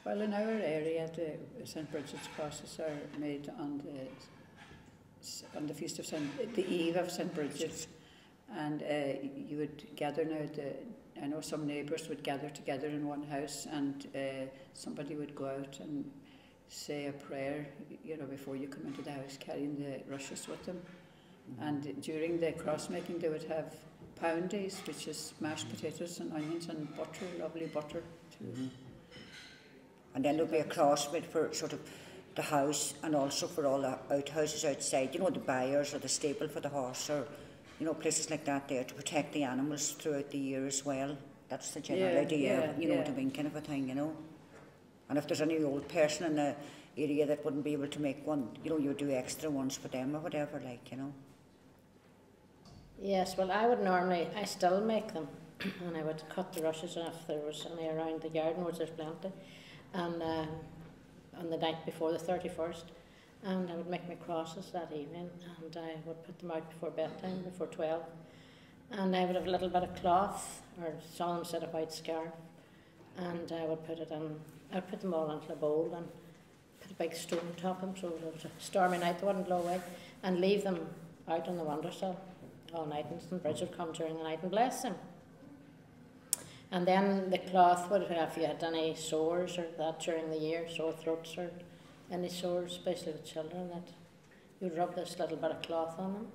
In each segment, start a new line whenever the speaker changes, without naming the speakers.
Well, in our area, the St. Brigid's crosses are made on the feast of the eve of St. Brigid's, and you would gather now. I know some neighbours would gather together in one house, and somebody would go out and say a prayer, before you come into the house, carrying the rushes with them. And during the cross making, they would have poundies, which is mashed potatoes and onions and butter, lovely butter too.
And then there'll be a cross made for sort of the house, and also for all the outhouses outside, the byres or the stable for the horse, or places like that there, to protect the animals throughout the year as well. That's the general idea, to win kind of a thing, And if there's any old person in the area that wouldn't be able to make one, you do extra ones for them or whatever,
Yes, well, I still make them, and I would cut the rushes if there was any around the garden, which there's plenty, and on the night before the 31st, and I would make my crosses that evening, and I would put them out before bedtime, before 12, and I would have a little bit of cloth, or some said a white scarf, and I would put them all into a bowl and put a big stone top them, so it was a stormy night, they wouldn't blow away, and leave them out on the windowsill all night, and St. Brigid would come during the night and bless them. And then the cloth would have, if you had any sores or that during the year, sore throats or any sores, especially with children, that you'd rub this little bit of cloth on them.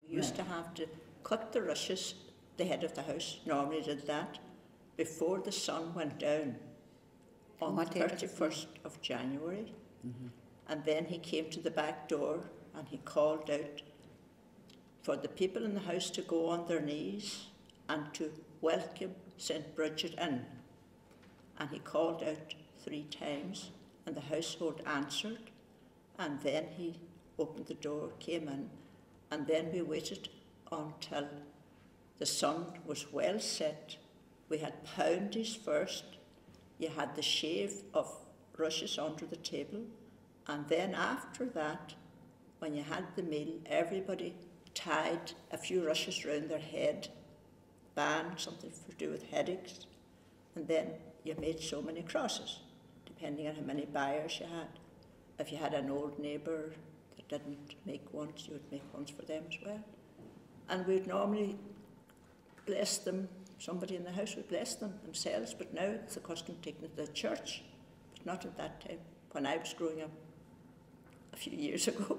We used to have to cut the rushes, the head of the house normally did that, before the sun went down on the 31st of January. And then he came to the back door and he called out for the people in the house to go on their knees and to welcome St. Brigid in. And he called out 3 times, and the household answered, and then he opened the door, came in, and then we waited until the sun was well set. We had poundies first, you had the shave of rushes under the table, and then after that, when you had the meal, everybody tied a few rushes round their head, band, something to do with headaches, and then you made so many crosses, depending on how many byres you had. If you had an old neighbour that didn't make ones, you would make ones for them as well. And we'd normally bless them, somebody in the house would bless them themselves, but now it's a custom taken to the church, but not at that time, when I was growing up a few years ago.